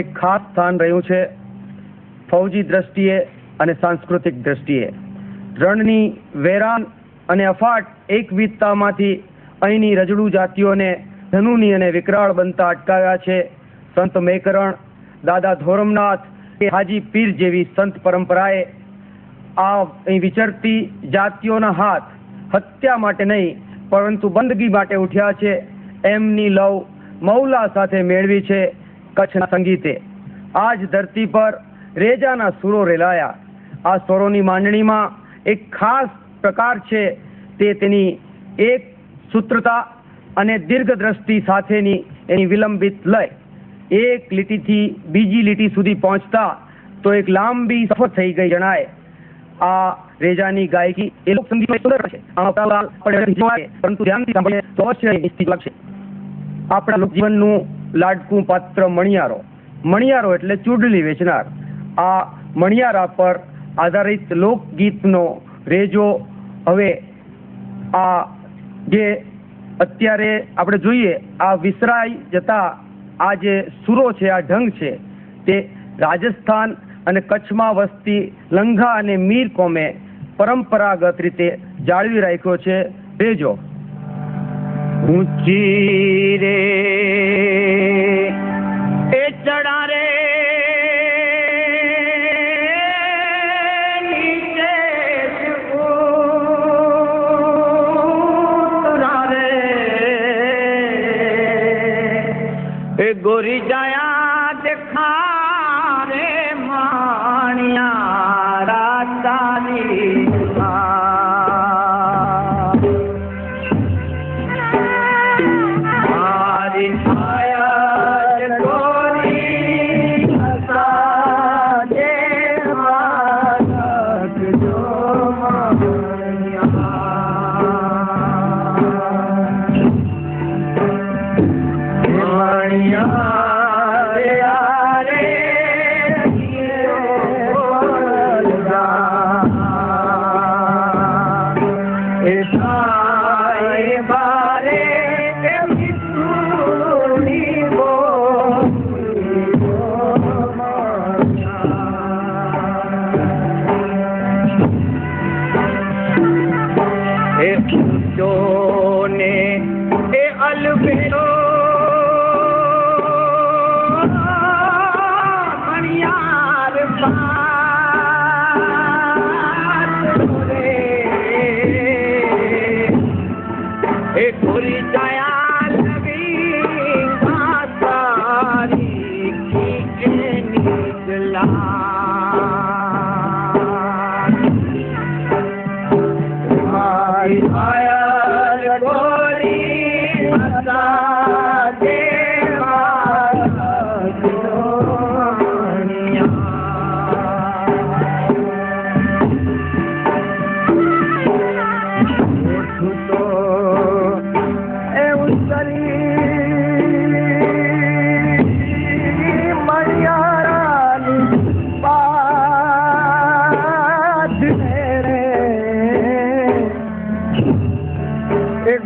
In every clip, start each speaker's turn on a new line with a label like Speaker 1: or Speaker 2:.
Speaker 1: એક ખાસ સ્થાન રહ્યું છે ફૌજી દ્રષ્ટિએ અને સાંસ્કૃતિક દ્રષ્ટિએ. રણની વેરાન અને અફાટ એકવિધતામાંથી અહીંની રજડુ જાતિઓને ધનુની અને વિકરાળ બનતા અટકાવ્યા છે. સંત મેકરણ, દાદા ધોરમનાથ કે હાજી પીર જેવી સંત પરંપરાએ આ અહીં વિચરતી જાતિઓના હાથ હત્યા માટે નહીં પરંતુ બંદગી માટે ઉઠ્યા છે. એમની લવ મૌલા સાથે મેળવી છે કચ્છના સંગીતે. આ જ ધરતી પર રેજાના સુરો રેલાયા. આ સ્વરોની માંડણીમાં એક ખાસ પ્રકાર છે તે તેની એક સૂત્રતા અને દીર્ઘ દ્રષ્ટિ સાથેની એની વિલંબિત લય. એક લીટીથી બીજી લીટી સુધી પહોંચતા તો એક લાંબી સફર થઈ ગઈ જણાય. આ રેજાની ગાયકી એ લોક સંગીતમાં સુંદર છે, પરંતુ ધ્યાનથી સાંભળીએ તો અવશ્ય નિશ્ચિત લાગશે. આપણા લોકજીવનનું લાડકું પાત્ર મણિયારો. મણિયારો એટલે ચૂડલી વેચનાર. આ મણિયારા પર આધારિત લોકગીતનો રેજો હવે આ જે અત્યારે આપણે જોઈએ આ વિસરાઈ જતા આ જે સુરો છે, આ ઢંગ છે, તે રાજસ્થાન અને કચ્છમાં વસતી લંઘા અને મીર કોમે પરંપરાગત રીતે જાળવી રાખ્યો છે રેજો. ઊંચી રે એ ચડા રે નીચે ઉતરા રે એ ગોરી જાયા દેખા રે માણિયા રાતાની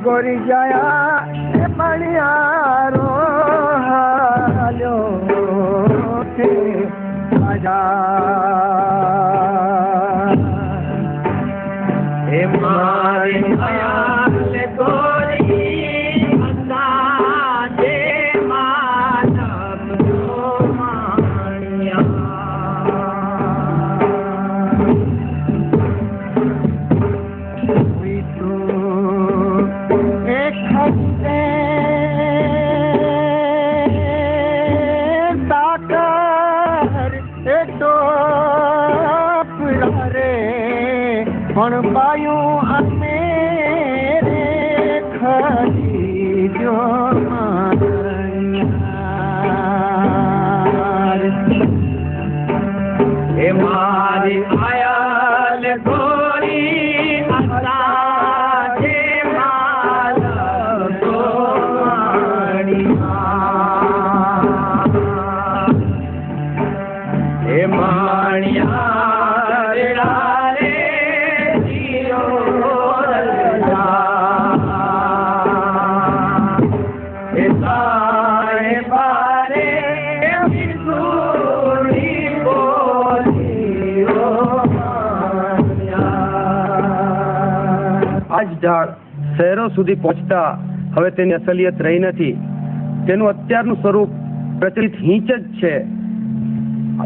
Speaker 2: ગોરી જાયા મણિયારો હાલ્યો છે આજા હે મારી માયા લે ગોરી અંદા દે માનવ નો પણ પાયું અમે રે ખરી જો એ મારી આયાલ ગોરી અંદા જે માનવ એ માણિયા બારે
Speaker 1: ઝાડ શહેરો સુધી પહોંચતા હવે તેની અસલિયત રહી નથી. તેનું અત્યારનું સ્વરૂપ પ્રચલિત હીંચ જ છે.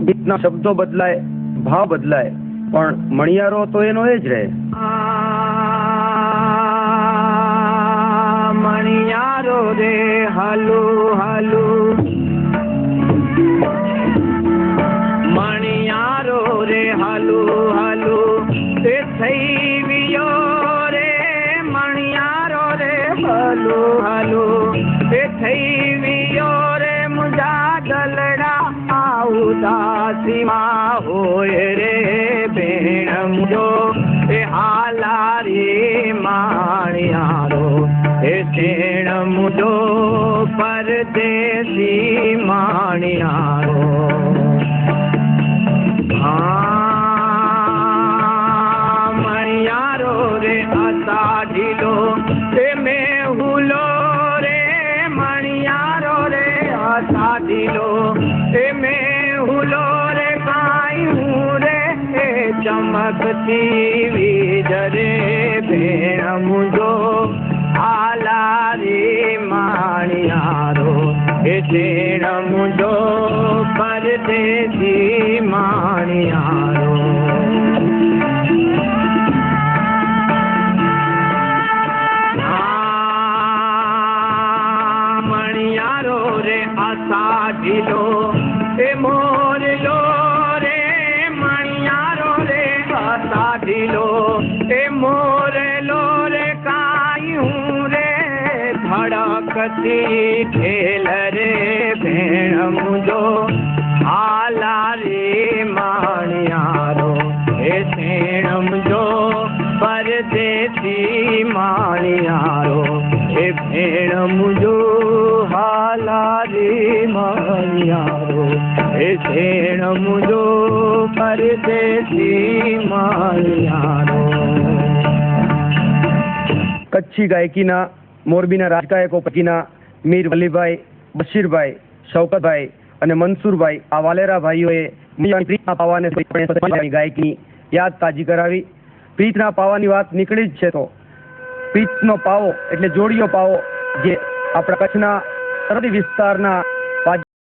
Speaker 1: ગીતના શબ્દો બદલાય, ભાવ બદલાય, પણ મણિયારો તો એનો એ જ રહે.
Speaker 2: મણિયારો રે હાલુ હાલુ, મણિયારો રે હાલુ હાલુ, તે થઈ વિયો રે મણિયારો રે હાલુ હાલુ, તે થઈ વિયો રે મુજા દલડા ઉદાસીમાં હોય રે બેણ મુજો એ હાલા રે માણિયારો એ શેણ મુજો પરદેશી માણિયારો. મણિયારો રે અષાઢીલો તે મેહુલો રે મણિયારો રે અષાઢીલો તે મેહુલો રે કાયું રે ચમકતી વીજ રે ભેણ મુજો આલા રે માણિયારો એ શેણ મુજો પરદેશી માણિયારો. મણિયારો રે અષાઢીલો એ મોરલો રે મણિયારો રે અષાઢીલો એ મોરલો રે કાયું રે ધડકતી ખેલ રે ભેણ મુજો આલા રે માણિયારો એ શેણ મુજો પરદેશી માણિયારો એ ભેણ મુજો હાલા રે માણિયારો એ શેણ મુજો પરદેશી માણિયારો.
Speaker 1: કચ્છી ગાયકીના મોરબીના રાજગાયકો પૈકીના મીર વલીભાઈ, બશીરભાઈ, શૌકતભાઈ અને મનસુરભાઈ આ વાલેરા ભાઈઓએ પ્રીતના પાવાને ગાયકની યાદ તાજી કરાવી. પ્રીતના પાવાની વાત નીકળી જ છે તો પ્રીતનો પાવો એટલે જોડિયો પાવો જે આપણા કચ્છના સરહદી વિસ્તારના